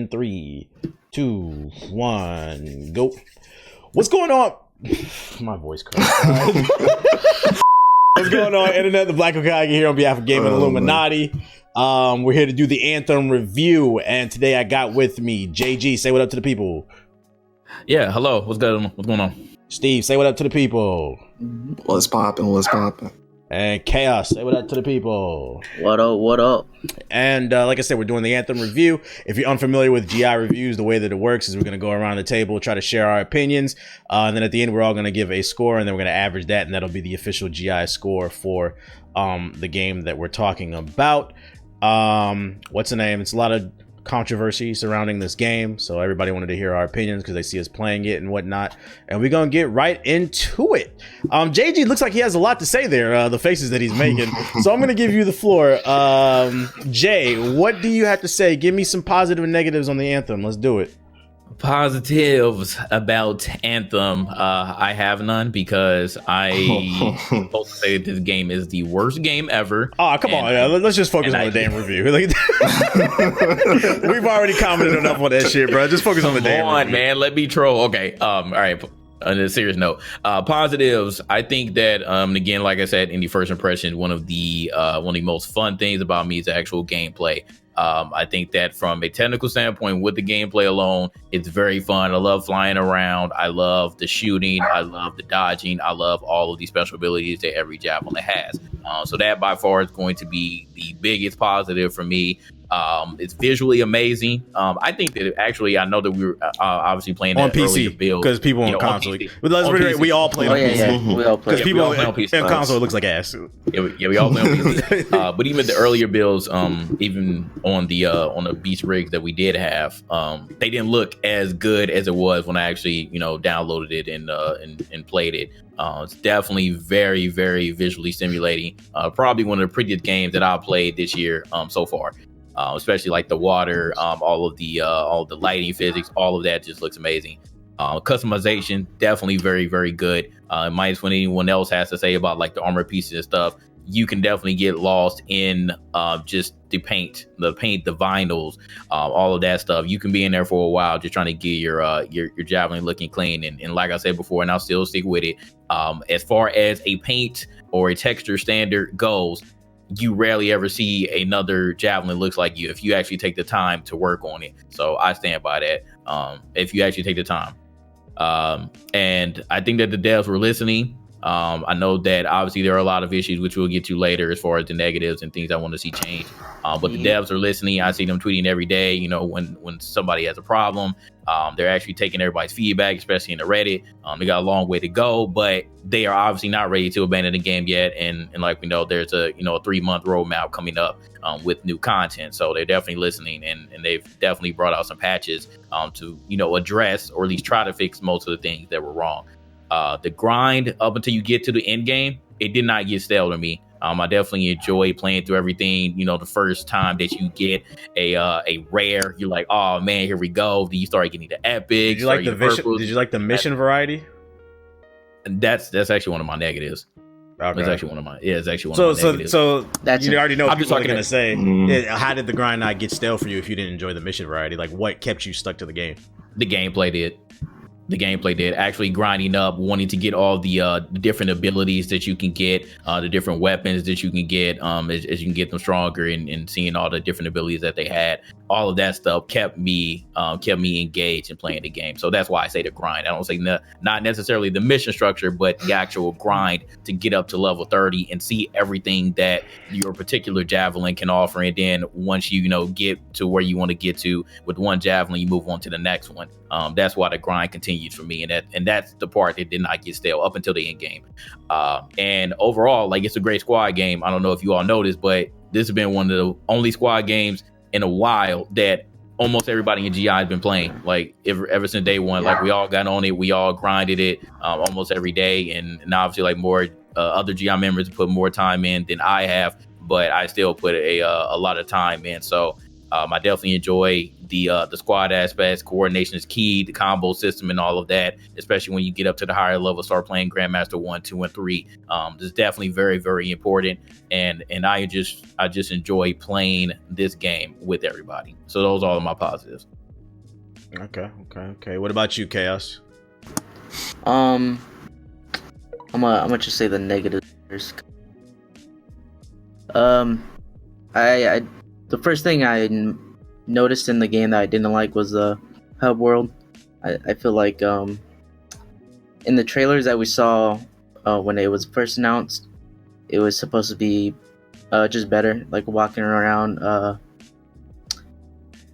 in 3, 2, 1, go. What's going on? My voice cracked. What's going on, Internet? The Black Okage here on behalf of Game and Illuminaughty. We're here to do the Anthem review, and today I got with me JG. Say what up to the people. Yeah, hello. What's going on? Steve, say what up to the people. What's poppin'? And Chaos, say what up to the people. What up? And like I said, we're doing the Anthem review. If you're unfamiliar with GI reviews, the way that it works is we're going to go around the table, try to share our opinions, and then at the end, we're all going to give a score, and then we're going to average that, and that'll be the official GI score for the game that we're talking about. What's the name? It's a lot of controversy surrounding this game, so everybody wanted to hear our opinions because they see us playing it and whatnot, and we're gonna get right into it. JG looks like he has a lot to say there, the faces that he's making, so I'm gonna give you the floor. Jay, what do you have to say? Give me some positive and negatives on the Anthem. Let's do it. Positives about Anthem, I have none because I supposed to say that this game is the worst game ever. Oh, come on. Let's just focus on the damn review. We've already commented enough on that shit, bro. Just focus on the damn review. Man. Let me troll. Okay. All right. On a serious note, positives. I think that, again, like I said, in the first impression, one of the most fun things about me is the actual gameplay. I think that from a technical standpoint, with the gameplay alone, it's very fun. I love flying around. I love the shooting. I love the dodging. I love all of the special abilities that every javelin has. So that by far is going to be the biggest positive for me. It's visually amazing. I think that actually, I know that we were obviously playing on that PC because people on console. We all played on PC. Yeah. We all play. Because people on PC. Console looks like ass. Yeah, we all play on PC. But even the earlier builds, even on the beast rigs that we did have, they didn't look as good as it was when I actually downloaded it and played it. It's definitely very, very visually stimulating. Probably one of the prettiest games that I've played this year so far. Especially like the water, all of the lighting physics, all of that just looks amazing. Customization, definitely very, very good. Minus when anyone else has to say about like the armor pieces and stuff, you can definitely get lost in just the paint, the vinyls, all of that stuff. You can be in there for a while just trying to get your javelin looking clean. And like I said before, and I'll still stick with it. As far as a paint or a texture standard goes, you rarely ever see another javelin looks like you if you actually take the time to work on it. So I stand by that. If you actually take the time. And I think that the devs were listening. I know that obviously there are a lot of issues which we'll get to later as far as the negatives and things I want to see change. But the devs are listening. I see them tweeting every day, when somebody has a problem. They're actually taking everybody's feedback, especially in the Reddit. They got a long way to go, but they are obviously not ready to abandon the game yet. And like we know, there's a 3-month roadmap coming up with new content. So they're definitely listening, and they've definitely brought out some patches to address or at least try to fix most of the things that were wrong. The grind up until you get to the end game, it did not get stale to me. I definitely enjoy playing through everything. The first time that you get a rare, you're like, oh man, here we go. Then you start getting the epic. Did you like the mission variety? And that's actually one of my negatives. Okay. It's actually one of my negatives. So that's you already know what people are gonna to say. How did the grind not get stale for you if you didn't enjoy the mission variety? Like, what kept you stuck to the game? The gameplay did actually grinding up, wanting to get all the different abilities that you can get, the different weapons that you can get, as you can get them stronger, and seeing all the different abilities that they had. All of that stuff kept me engaged in playing the game. So that's why I say the grind. I don't say not necessarily the mission structure, but the actual grind to get up to level 30 and see everything that your particular javelin can offer. And then once you get to where you want to get to with one javelin, you move on to the next one. That's why the grind continues for me, and that's the part that did not get stale up until the end game. And overall, like, it's a great squad game. I don't know if you all noticed, but this has been one of the only squad games in a while that almost everybody in GI has been playing. Like ever since day one, like we all got on it, we all grinded it almost every day, and obviously like more other GI members put more time in than I have, but I still put a lot of time in. So I definitely enjoy the squad aspects. Coordination is key, the combo system and all of that, especially when you get up to the higher level, start playing Grandmaster 1, 2, and 3. It's definitely very, very important. And I just enjoy playing this game with everybody. So those are all of my positives. Okay. What about you, Chaos? I'm gonna just say the negative first. I the first thing I noticed in the game that I didn't like was the hub world. I feel like in the trailers that we saw when it was first announced, it was supposed to be just better, like walking around what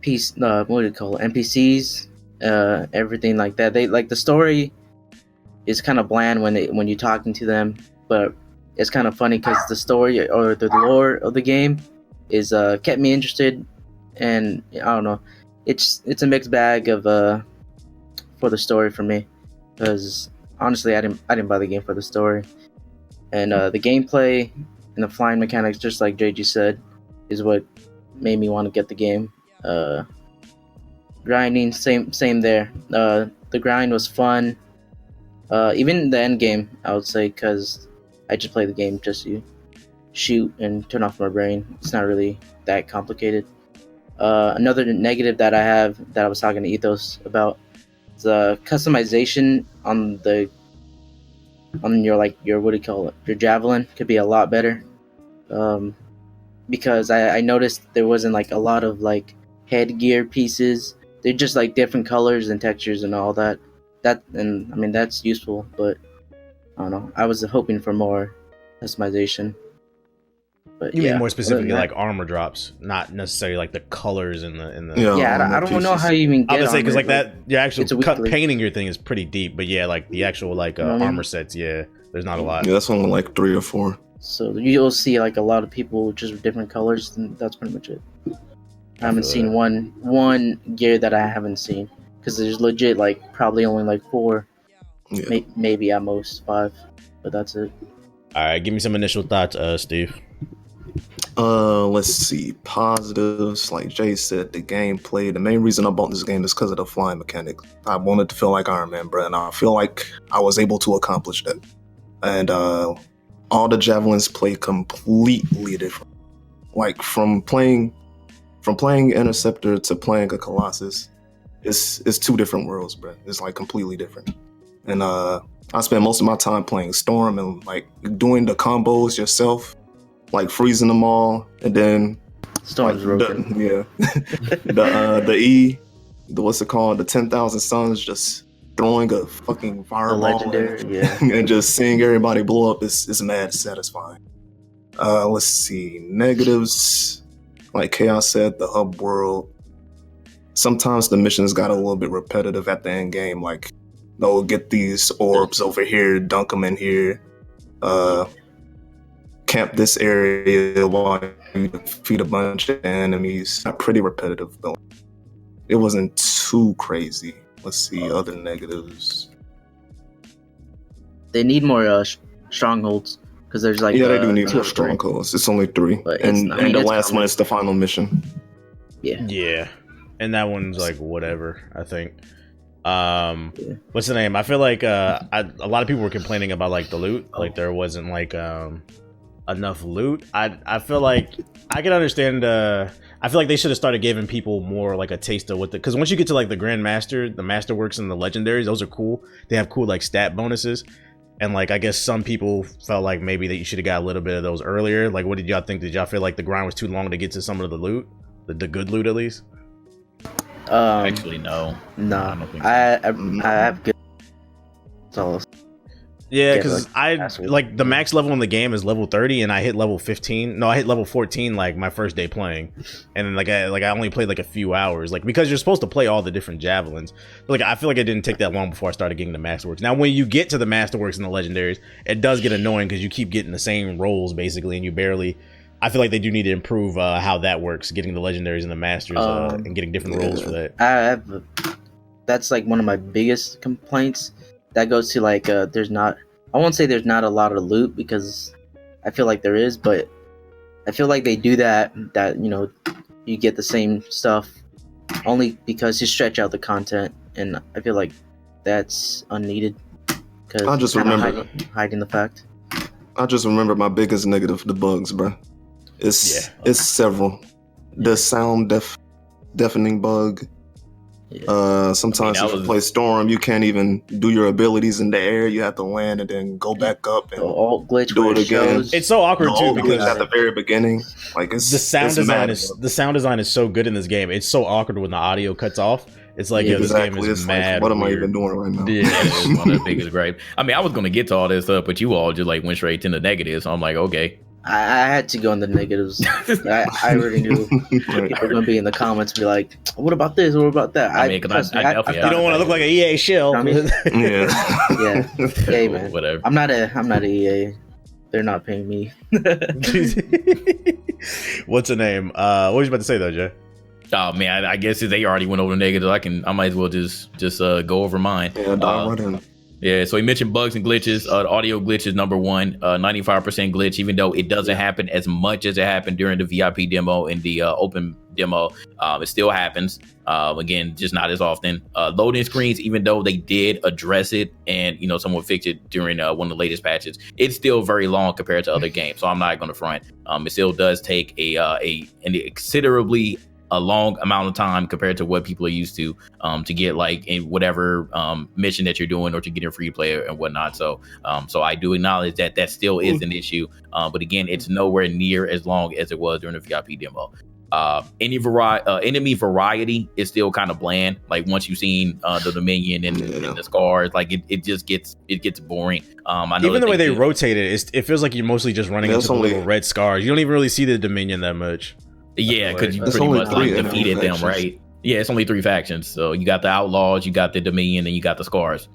do you call it, NPCs, everything like that. They like the story is kind of bland when you're talking to them, but it's kind of funny because the story or the lore of the game is kept me interested, and I don't know, it's a mixed bag of for the story for me, because honestly I didn't buy the game for the story, and the gameplay and the flying mechanics, just like JG said, is what made me want to get the game. Grinding, same there. The grind was fun. Even the end game, I would say, because I just play the game just to shoot and turn off my brain. It's not really that complicated. Another negative that I have, that I was talking to Ethos about, is customization on your what do you call it, your javelin could be a lot better. Because I noticed there wasn't like a lot of like headgear pieces. They're just like different colors and textures and all that. And I mean that's useful, but I don't know. I was hoping for more customization. But You mean more specifically like armor drops, not necessarily like the colors in the. Yeah, I don't know how you even get. I would say because armor, like that, your actual painting your thing is pretty deep, but yeah, like the actual like armor sets, yeah, there's not a lot. Yeah, that's only like 3 or 4. So you'll see like a lot of people just with different colors, and that's pretty much it. I haven't seen one gear that I haven't seen, because there's legit like probably only like 4, maybe at most 5, but that's it. All right, give me some initial thoughts, Steve. Let's see. Positives, like Jay said, the gameplay. The main reason I bought this game is because of the flying mechanic. I wanted to feel like Iron Man, bro, and I feel like I was able to accomplish that. And all the javelins play completely different. Like from playing Interceptor to playing a Colossus, it's 2 different worlds, bro. It's like completely different. And I spent most of my time playing Storm and like doing the combos yourself, like freezing them all, and then Storm's broken. What's it called? The 10,000 Suns, just throwing a fucking fireball, legendary, and just seeing everybody blow up is mad satisfying. Let's see, negatives. Like Chaos said, the hub world. Sometimes the missions got a little bit repetitive at the end game. Like, they'll get these orbs over here, dunk them in here, camp this area while you defeat a bunch of enemies. Not pretty repetitive though. It wasn't too crazy. Let's see, other negatives. They need more strongholds, because there's like they do need more strongholds. It's only 3, and the last one is the final mission. Yeah, and that one's like whatever, I think. What's the name? I feel like a lot of people were complaining about like the loot, like there wasn't like enough loot. I feel like I can understand. I feel like they should have started giving people more like a taste of what because once you get to like the Grandmaster, the Masterworks, and the Legendaries, those are cool. They have cool like stat bonuses, and like I guess some people felt like maybe that you should have got a little bit of those earlier. Like, what did y'all think? Did y'all feel like the grind was too long to get to some of the loot, the good loot at least? Actually, no. I don't think so. I have good. So yeah, because I like the max level in the game is level 30, and I hit level 15. No, I hit level 14 like my first day playing, and then like I only played like a few hours, like because you're supposed to play all the different javelins. But, like I feel like it didn't take that long before I started getting the Masterworks. Now, when you get to the Masterworks and the Legendaries, it does get annoying because you keep getting the same rolls basically, and you barely. I feel like they do need to improve how that works, getting the Legendaries and the Masters and getting different rolls for that. That's like one of my biggest complaints. That goes to like I won't say there's not a lot of loot, because I feel like there is, but I feel like they do that you get the same stuff only because you stretch out the content, and I feel like that's unneeded, because I just remember hiding the fact. I just remember my biggest negative, the bugs, bro. It's several. The sound deafening bug, Sometimes if you play Storm, you can't even do your abilities in the air. You have to land and then go back up and alt glitch do it again. It's so awkward too because at the very beginning, like it's the sound design mad. the sound design is so good in this game. It's so awkward when the audio cuts off. It's like, this game is it's mad. Like, what am I weird. even doing right now? Yeah, it's one of the biggest gripes. I mean, I was gonna get to all this stuff, but you all just like went straight to the negatives. So I'm like, okay. I had to go in the negatives. I already knew people were going to be in the comments, be like, "What about this? What about that?" I mean, because I you don't want to look like an EA shill. I mean, yeah. Hey, man. Whatever. I'm not a EA. They're not paying me. What's the name? What was you about to say though, Jay? Oh man, I guess if they already went over the negatives, I might as well just go over mine. Yeah, dive right in. Yeah, so he mentioned bugs and glitches. The audio glitch is number one, 95% glitch, even though it doesn't happen as much as it happened during the VIP demo and the open demo. It still happens. Again, just not as often. Loading screens, even though they did address it and, someone fixed it during one of the latest patches, it's still very long compared to other games. So I'm not going to front. It still does take a considerably a long amount of time compared to what people are used to get like in whatever mission that you're doing or to get a free player and whatnot. So I do acknowledge that still is an issue. But again, it's nowhere near as long as it was during the VIP demo. Enemy variety is still kind of bland. Like once you've seen the Dominion and the scars, like it just gets boring. I know even the way they rotate it feels like you're mostly just running into the little red scars. You don't even really see the Dominion that much. Yeah, because you pretty much like defeated them, right? Yeah, it's only 3 factions. So you got the Outlaws, you got the Dominion, and you got the Scars.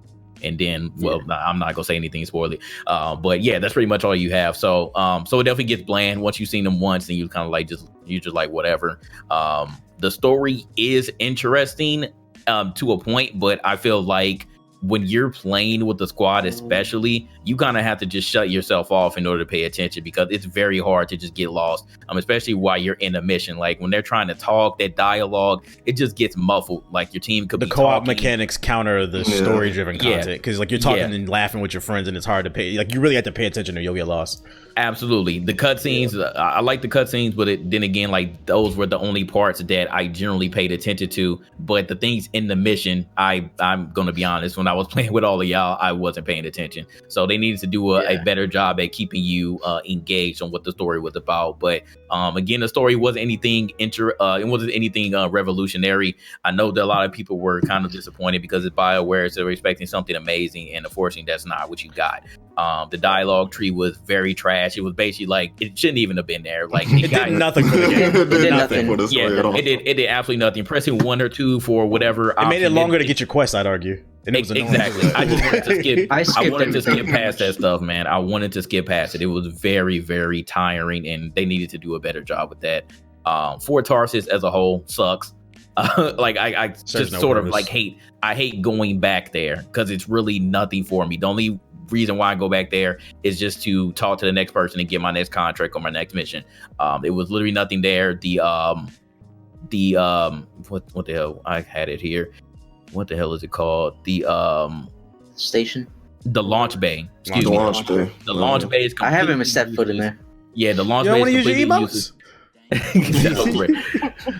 And then, I'm not gonna say anything spoiler, but yeah, that's pretty much all you have. So it definitely gets bland once you've seen them once, and you kind of like just like whatever. The story is interesting to a point, but I feel like when you're playing with the squad, especially, you kind of have to just shut yourself off in order to pay attention because it's very hard to just get lost, especially while you're in a mission. Like when they're trying to talk, that dialogue, it just gets muffled. Like your team could be co-op talking. Mechanics counter the story-driven content because like you're talking and laughing with your friends, and it's hard to pay. Like you really have to pay attention or you'll get lost. Absolutely. The cutscenes, I like the cutscenes, but then again, like those were the only parts that I generally paid attention to. But the things in the mission, I'm going to be honest, when I was playing with all of y'all, I wasn't paying attention. So they needed to do a better job at keeping you engaged on what the story was about. But again, the story wasn't anything revolutionary. I know that a lot of people were kind of disappointed because it's BioWare, so they're expecting something amazing, and unfortunately, that's not what you got. The dialogue tree was very trash. It was basically like it shouldn't even have been there. Like it did nothing for the game. It did nothing for the story at all. It did absolutely nothing. Pressing 1 or 2 for whatever. It made it longer to get your quest, I'd argue. And it was exactly. I just wanted to skip. I wanted to skip past that stuff, man. I wanted to skip past it. It was very, very tiring, and they needed to do a better job with that. Fort Tarsus as a whole sucks. Like I just sort of like hate going back there because it's really nothing for me. The only reason why I go back there is just to talk to the next person and get my next contract or my next mission. It was literally nothing there. The what the hell? I had it here. What the hell is it called? The station. The launch bay. Excuse the me. Launch bay. The launch bay is. I haven't even set foot in there. Yeah, the launch bay is completely useless.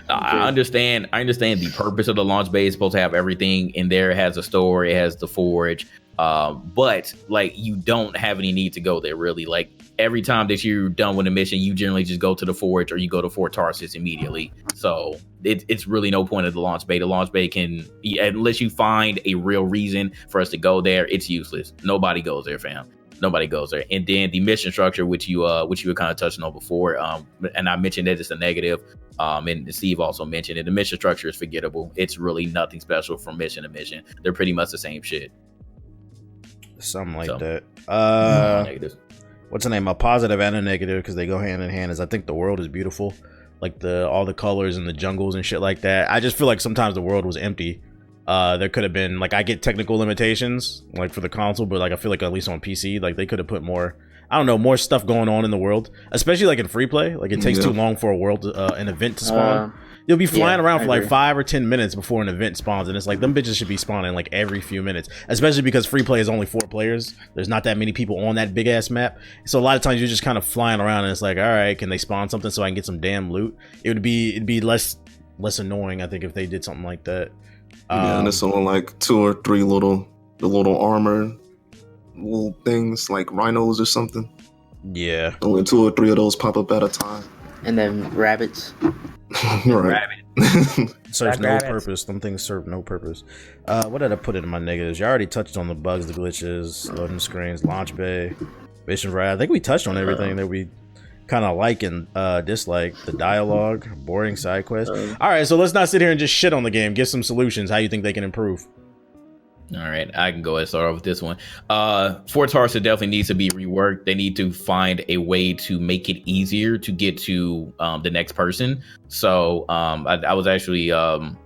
I understand the purpose of the launch bay is supposed to have everything in there. It has a store, it has the forge, but like you don't have any need to go there really. Like every time that you're done with a mission, you generally just go to the forge or you go to Fort Tarsus immediately. So it's really no point of the launch bay. The launch bay can, unless you find a real reason for us to go there, it's useless. Nobody goes there, fam. Nobody goes there. And then the mission structure, which you were kind of touching on before, and I mentioned that it's a negative, and Steve also mentioned it. The mission structure is forgettable. It's really nothing special from mission to mission. They're pretty much the same shit. Something like that. What's the name? A positive and a negative, because they go hand in hand, is I think the world is beautiful. Like all the colors and the jungles and shit like that. I just feel like sometimes the world was empty. There could have been, like, I get technical limitations like for the console, but like I feel like at least on PC, like they could have put more, I don't know, more stuff going on in the world, especially like in free play. Like it takes too long for an event to spawn. You'll be flying around for like 5 or 10 minutes before an event spawns, and it's like them bitches should be spawning like every few minutes, especially because free play is only 4 players. There's not that many people on that big ass map, so a lot of times you're just kind of flying around and it's like, all right, can they spawn something so I can get some damn loot? It'd be less annoying, I think, if they did something like that. Yeah, and it's only like 2 or 3 little armor little things like rhinos or something. Yeah. Only 2 or 3 of those pop up at a time. And then rabbits. Right. Serves no Rabbits. purpose. Some things serve no purpose. What did I put in my negatives? You already touched on the bugs, the glitches, loading screens, launch bay, mission variety. I think we touched on everything that we kind of like and dislike. The dialogue, boring side quests. All right, so let's not sit here and just shit on the game. Give some solutions. How you think they can improve? All right, I can go ahead and start off with this one. Fort Tarsa definitely needs to be reworked. They need to find a way to make it easier to get to the next person. So I was actually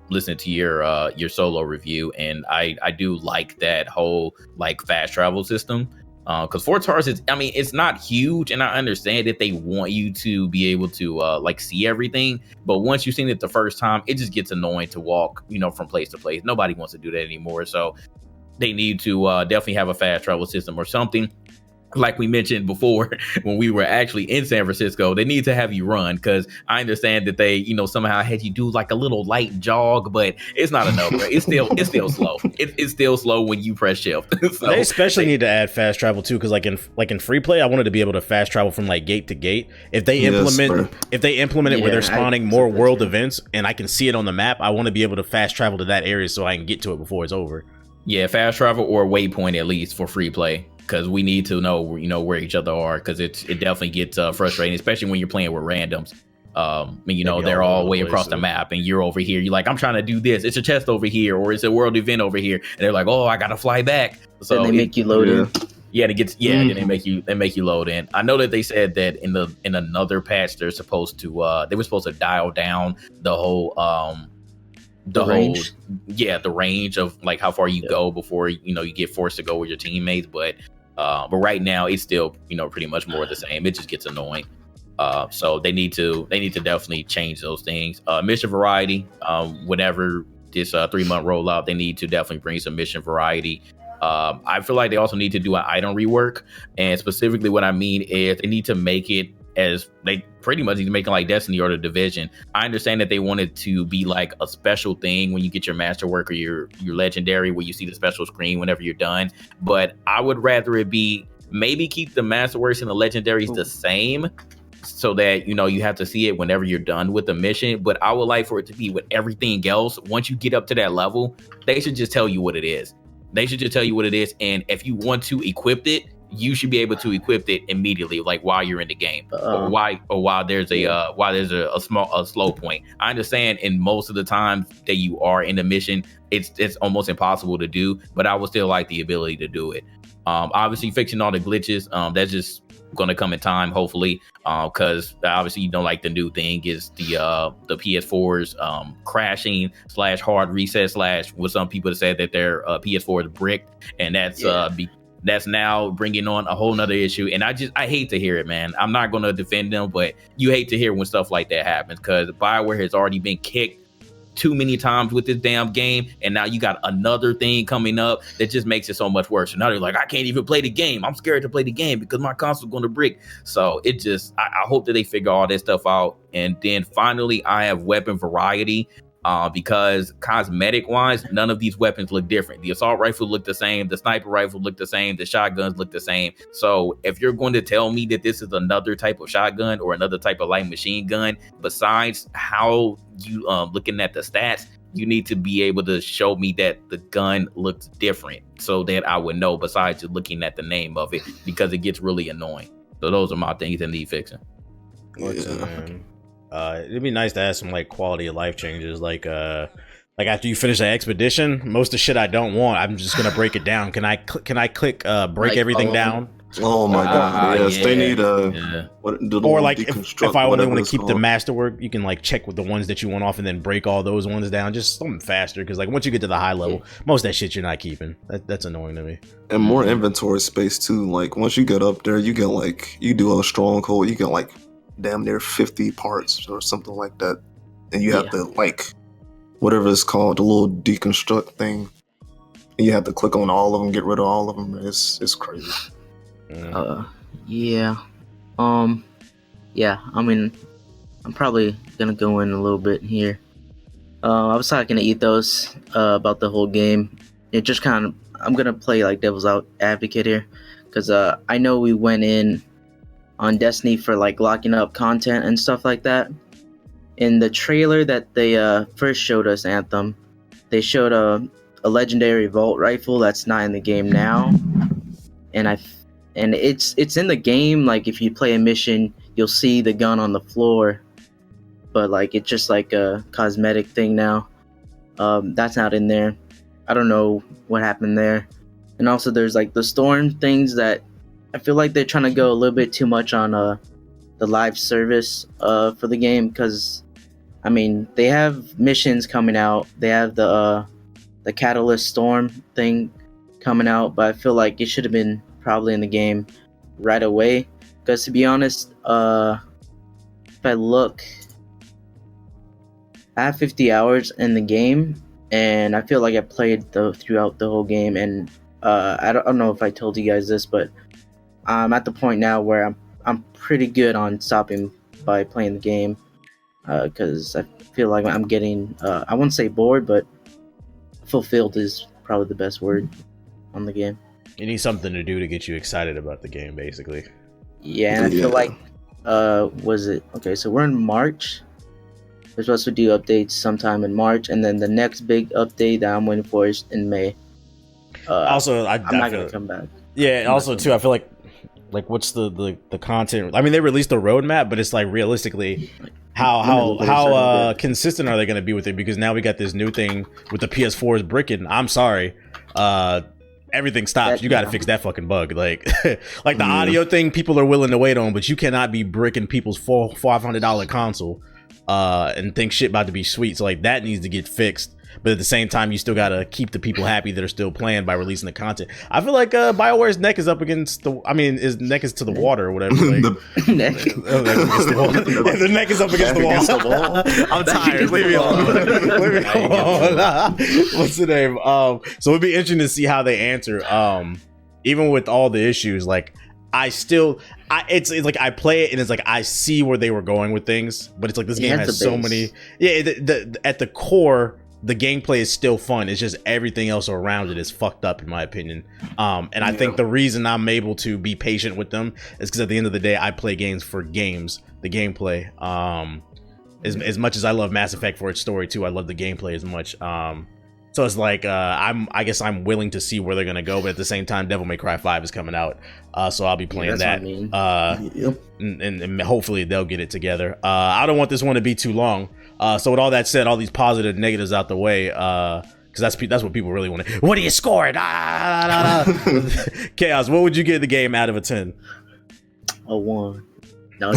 listening to your solo review, and I do like that whole like fast travel system. Because Fort Tarsa is, I mean, it's not huge, and I understand that they want you to be able to like see everything. But once you've seen it the first time, it just gets annoying to walk, from place to place. Nobody wants to do that anymore. So they need to definitely have a fast travel system or something. Like we mentioned before, when we were actually in San Francisco, they need to have you run, because I understand that they, somehow had you do like a little light jog, but it's not enough. Right? It's still slow. It's still slow when you press shift. So they especially need to add fast travel too, because like in free play, I wanted to be able to fast travel from like gate to gate. If they implement it where they're spawning more world events and I can see it on the map, I want to be able to fast travel to that area so I can get to it before it's over. Yeah, fast travel or waypoint at least for free play. Because we need to know, where each other are, because it definitely gets frustrating, especially when you're playing with randoms. They're all way across the map, and you're over here. You're like, I'm trying to do this. It's a chest over here, or it's a world event over here, and they're like, oh, I gotta fly back. So then they make you load in. Yeah, then they make you load in. I know that they said that in another patch they were supposed to dial down the whole the range. The range of like how far you go before you get forced to go with your teammates, but right now it's still pretty much more of the same. It just gets annoying. So they need to definitely change those things. Mission variety, whenever this 3-month rollout, they need to definitely bring some mission variety. I feel like they also need to do an item rework, and specifically what I mean is they need to make it as they pretty much need to make it like Destiny or the Division. I understand that they want it to be like a special thing when you get your masterwork or your legendary, where you see the special screen whenever you're done. But I would rather it be maybe keep the masterworks and the legendaries the same, so that you have to see it whenever you're done with the mission. But I would like for it to be with everything else. Once you get up to that level, they should just tell you what it is. And if you want to equip it, you should be able to equip it immediately, like while you're in the game, or while there's a slow point. I understand in most of the time that you are in the mission, it's almost impossible to do, but I would still like the ability to do it. Obviously fixing all the glitches, that's just gonna come in time, hopefully, because obviously like the new thing is the PS4's crashing / hard reset / what some people have said that their PS4 is bricked, and that's now bringing on a whole nother issue. And I hate to hear it, man. I'm not going to defend them, but you hate to hear when stuff like that happens, because BioWare has already been kicked too many times with this damn game. And now you got another thing coming up that just makes it so much worse. So now they're like, I can't even play the game. I'm scared to play the game because my console's going to brick. So I hope that they figure all that stuff out. And then finally, I have weapon variety. Because cosmetic wise, none of these weapons look different. The assault rifle look the same, the sniper rifle look the same, the shotguns look the same. So if you're going to tell me that this is another type of shotgun or another type of light machine gun, besides how you looking at the stats, you need to be able to show me that the gun looks different, so that I would know, besides just looking at the name of it, because it gets really annoying. So those are my things that need fixing. It'd be nice to add some like quality of life changes, like after you finish an expedition, most of the shit I don't want, I'm just gonna break it down. Can I click break everything down? Oh my god, yes, they need or like if I only want to keep the masterwork, you can like check with the ones that you want off and then break all those ones down, just something faster, because like once you get to the high level, most of that shit you're not keeping. That's annoying to me. And more inventory space too. Like once you get up there, you get like, you do a stronghold, you get like damn near 50 parts or something like that, and you have to like whatever it's called, the little deconstruct thing, and you have to click on all of them, get rid of all of them. It's crazy. I mean, I'm probably gonna go in a little bit here. I was talking to Ethos about the whole game. It just kind of, I'm gonna play like devil's advocate here, because I know we went in on Destiny for like locking up content and stuff like that. In the trailer that they first showed us, Anthem, they showed a legendary vault rifle that's not in the game now, and it's in the game. Like if you play a mission, you'll see the gun on the floor, but like it's just like a cosmetic thing now. That's not in there. I don't know what happened there. And also there's like the storm things that I feel like they're trying to go a little bit too much on the live service for the game, because I mean they have missions coming out. They have the Catalyst Storm thing coming out, but I feel like it should have been probably in the game right away. Because to be honest, if I look, I have 50 hours in the game, and I feel like I played throughout the whole game. And I don't know if I told you guys this, but I'm at the point now where I'm pretty good on stopping by playing the game, because I feel like I'm getting I wouldn't say bored, but fulfilled is probably the best word on the game. You need something to do to get you excited about the game, basically. Yeah, and I feel like was it okay? So we're in March. We're supposed to do updates sometime in March, and then the next big update that I'm waiting for is in May. Also, I'm not gonna come back. Yeah, also too, I feel like what's the content? I mean, they released the roadmap, but it's like realistically, how consistent are they going to be with it? Because now we got this new thing with the PS4's bricking. I'm sorry, everything stops. You got to fix that fucking bug. Like like the audio thing, people are willing to wait on, but you cannot be bricking people's $500 console and think shit about to be sweet. So like that needs to get fixed. But at the same time, you still gotta keep the people happy that are still playing by releasing the content. I feel like BioWare's neck is up against the. I mean, his neck is to the water or whatever. Like, The neck. The neck is up against the wall. I'm tired. Leave me alone. Leave me alone. What's the name? So it'd be interesting to see how they answer. Even with all the issues, like it's like I play it and it's like I see where they were going with things, but it's like this game has so many. Yeah, at the core. The gameplay is still fun. It's just everything else around it is fucked up, in my opinion. And I think the reason I'm able to be patient with them is because at the end of the day, I play games for games, the gameplay. As much as I love Mass Effect for its story too, I love the gameplay as much. So it's like I guess I'm willing to see where they're gonna go, but at the same time, Devil May Cry 5 is coming out, so I'll be playing that. And hopefully they'll get it together. I don't want this one to be too long. So with all that said, all these positive negatives out the way, because that's what people really want to. What do you score it? Chaos, what would you give the game out of a 10? A 1. No.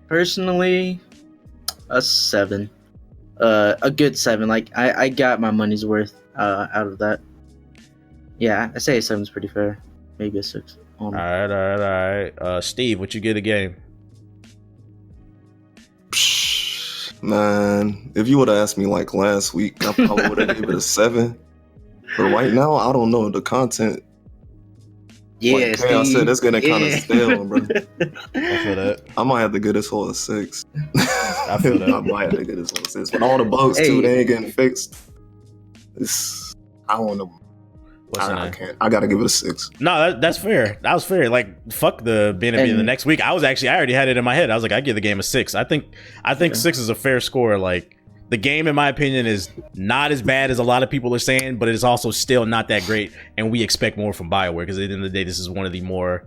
Personally, a 7. A good 7. Like I got my money's worth out of that. Yeah, I say a 7's pretty fair. Maybe a 6. All right. Steve, what you give the game? Man, if you would have asked me like last week, I probably would have given it a 7. But right now, I don't know. The content, yeah, like I said, it's gonna kind of stale, bro. I feel that. I might have to give this whole a 6. I feel that. I might have to give this whole a 6. But all the bugs too, they ain't getting fixed. I don't know. I can't. I gotta give it a 6. No, that's fair. That was fair. Like fuck the being in the next week. I already had it in my head. I was like, I give the game a 6. I think 6 is a fair score. Like the game, in my opinion, is not as bad as a lot of people are saying, but it is also still not that great. And we expect more from BioWare because at the end of the day, this is one of the more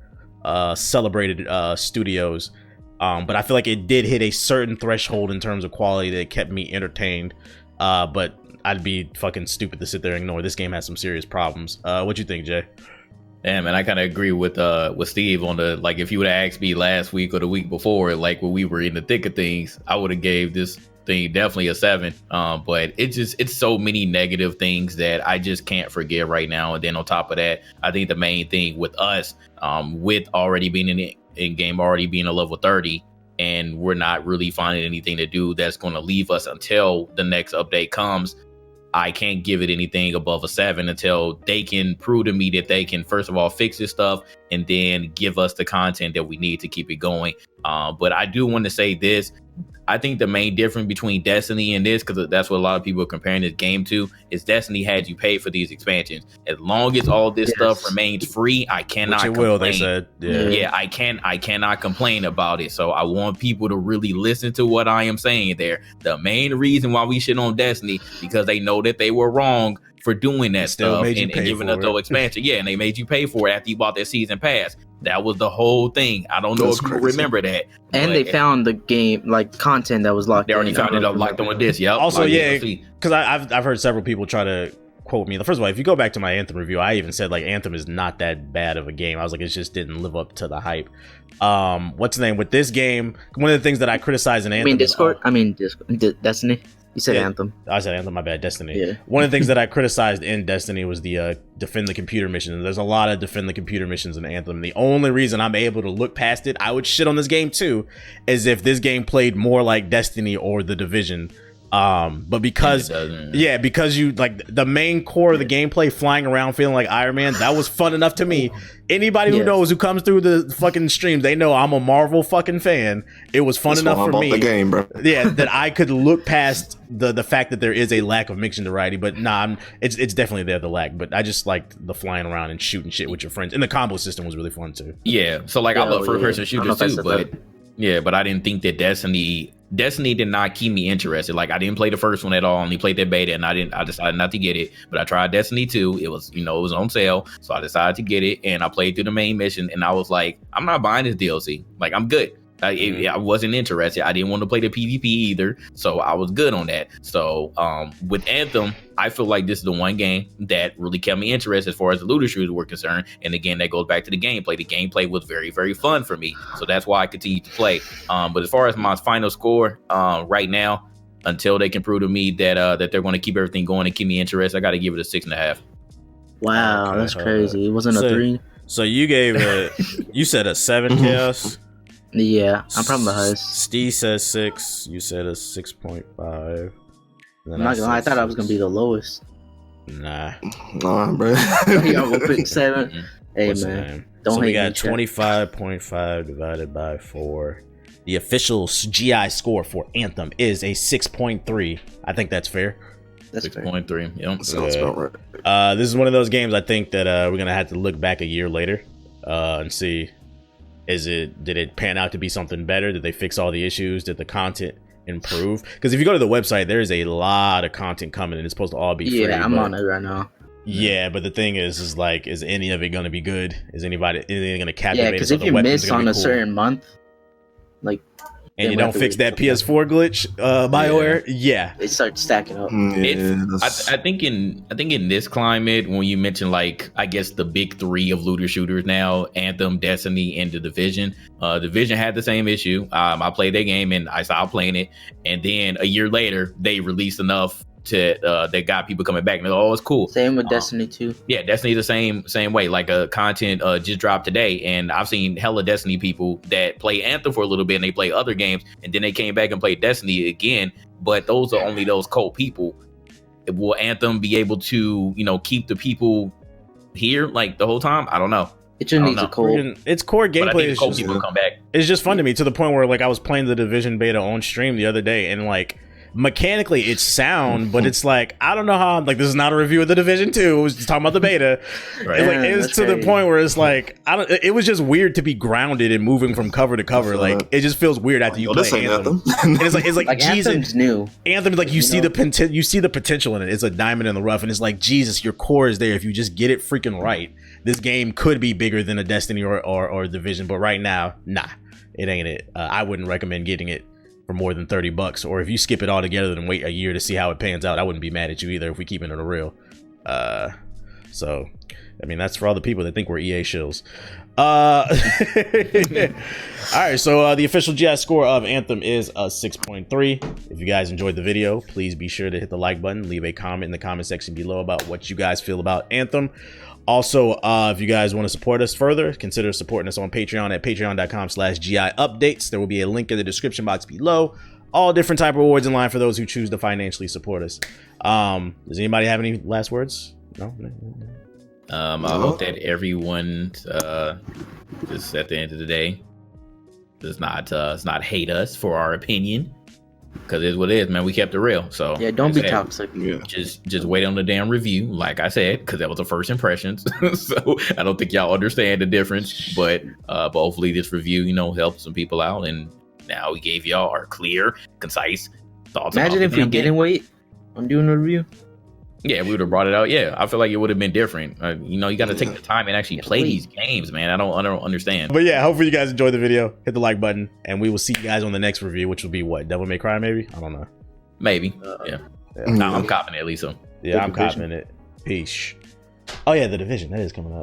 celebrated studios. But I feel like it did hit a certain threshold in terms of quality that kept me entertained. But I'd be fucking stupid to sit there and ignore. This game has some serious problems. What you think, Jay? Yeah, man, I kind of agree with Steve on the, like, if you would have asked me last week or the week before, like when we were in the thick of things, I would have gave this thing definitely a 7. But it's so many negative things that I just can't forget right now. And then on top of that, I think the main thing with us, with already being in game, already being a level 30, and we're not really finding anything to do that's going to leave us until the next update comes. I can't give it anything above a 7 until they can prove to me that they can, first of all, fix this stuff and then give us the content that we need to keep it going. But I do want to say this. the main difference between Destiny and this, because that's what a lot of people are comparing this game to, is Destiny had you pay for these expansions. As long as all this stuff remains free, I cannot complain. Will, they said. Yeah, I cannot complain about it. So I want people to really listen to what I am saying there. The main reason why we shit on Destiny, because they know that they were wrong for doing that stuff and giving us those expansion. Yeah, and they made you pay for it after you bought that season pass. That was the whole thing. I don't know if you remember that. And they found the game, like, content that was locked in. They already found it locked on this. Yep. Also, because I've heard several people try to quote me. First of all, if you go back to my Anthem review, I even said, like, Anthem is not that bad of a game. I was like, it just didn't live up to the hype. What's the name? With this game, one of the things that I criticize in Anthem Destiny? You said Anthem. I said Anthem, my bad, Destiny. Yeah. One of the things that I criticized in Destiny was the defend the computer mission. There's a lot of defend the computer missions in Anthem. The only reason I'm able to look past it, I would shit on this game too, is if this game played more like Destiny or The Division. But because you like the main core of the gameplay, flying around feeling like Iron Man, that was fun enough to me. Anybody who knows, who comes through the fucking streams, they know I'm a Marvel fucking fan. It was fun enough for me. The game, bro. Yeah, that I could look past the fact that there is a lack of mixing variety, but it's definitely there, the lack. But I just liked the flying around and shooting shit with your friends, and the combo system was really fun too. Yeah, so like I love first person shooters too, but I didn't think that Destiny did not keep me interested. Like, I didn't play the first one at all. I only played that beta, and I decided not to get it. But I tried Destiny 2. It was, it was on sale, so I decided to get it. And I played through the main mission, and I was like, I'm not buying this DLC. Like, I'm good. I wasn't interested. I didn't want to play the PvP either, so I was good on that. So with Anthem, I feel like this is the one game that really kept me interested as far as the looter shooters were concerned. And again, that goes back to the gameplay. The gameplay was very, very fun for me, so that's why I continued to play. But as far as my final score right now, until they can prove to me that they're going to keep everything going and keep me interested, I got to give it a 6.5. Wow, that's crazy. It wasn't a 3. So you gave you said a 7, Chaos. Yeah, I'm probably the highest. Steve says 6. You said a 6.5. I'm not gonna lie, I thought I was gonna be the lowest. Nah, bro. Y'all will pick 7. Hey, man. Don't so hate we got me, 25.5 divided by 4. The official GI score for Anthem is a 6.3. I think that's fair. That's 6.3. Yep. Sounds about right. This is one of those games I think that we're gonna have to look back a year later and see. Did it pan out to be something better? Did they fix all the issues? Did the content improve? Because if you go to the website, there's a lot of content coming and it's supposed to all be free. Yeah, I'm on it right now. Yeah, but the thing is any of it going to be good? Is anything going to captivate? Yeah, because if you miss on a certain month, like, and you don't fix that PS4 glitch, BioWare, it starts stacking up. I think in this climate, when you mention, like, I guess the big 3 of looter shooters now, Anthem, Destiny, and The Division. Division had the same issue. I played their game and I stopped playing it, and then a year later they released enough to that got people coming back and they're like, oh, it's cool. Same with Destiny 2. Yeah, Destiny's the same way. Like, content just dropped today, and I've seen hella Destiny people that play Anthem for a little bit and they play other games, and then they came back and played Destiny again. But those are only those cult people. Will Anthem be able to, keep the people here like the whole time? I don't know. It just needs a cult. Its core gameplay is just people come back. It's just fun to me, to the point where, like, I was playing the Division beta on stream the other day, and, like, mechanically it's sound, but it's like, I don't know how, like, this is not a review of the Division 2, it was just talking about the beta. Right. Like, it's to the point where it's like, it was just weird to be grounded and moving from cover to cover. Like, it just feels weird after you play Anthem. And it's like Jesus, Anthem's new. Anthem, like, you see the potential in it. It's a diamond in the rough, and it's like, Jesus, your core is there. If you just get it freaking right, this game could be bigger than a Destiny or Division, but right now, nah, it ain't it. I wouldn't recommend getting it for more than $30, or if you skip it all together and wait a year to see how it pans out, I wouldn't be mad at you either if we keep it real. So I mean, that's for all the people that think we're EA shills. All right, so the official GI score of Anthem is a 6.3. If you guys enjoyed the video, please be sure to hit the like button, leave a comment in the comment section below about what you guys feel about Anthem. Also, if you guys want to support us further, consider supporting us on Patreon at patreon.com/GI updates. There will be a link in the description box below. All different type of rewards in line for those who choose to financially support us. Does anybody have any last words? No? I hope that everyone, just at the end of the day, Let's not hate us for our opinion, because it's what it is, man. We kept it real. So Yeah, don't be like I said, toxic. Yeah. just wait on the damn review, like I said, because that was the first impressions. So I don't think y'all understand the difference, but hopefully this review, helps some people out, and now we gave y'all our clear, concise thoughts. Imagine if we didn't wait on doing a review. Yeah, we would have brought it out. Yeah, I feel like it would have been different. You got to take the time and actually play these games, man. I don't understand. But yeah, hopefully you guys enjoyed the video. Hit the like button, and we will see you guys on the next review, which will be what? Devil May Cry, maybe? I don't know. Maybe. Yeah. No, I'm copping it, Lisa. Yeah, I'm copping it. Peace. Oh yeah, The Division. That is coming up.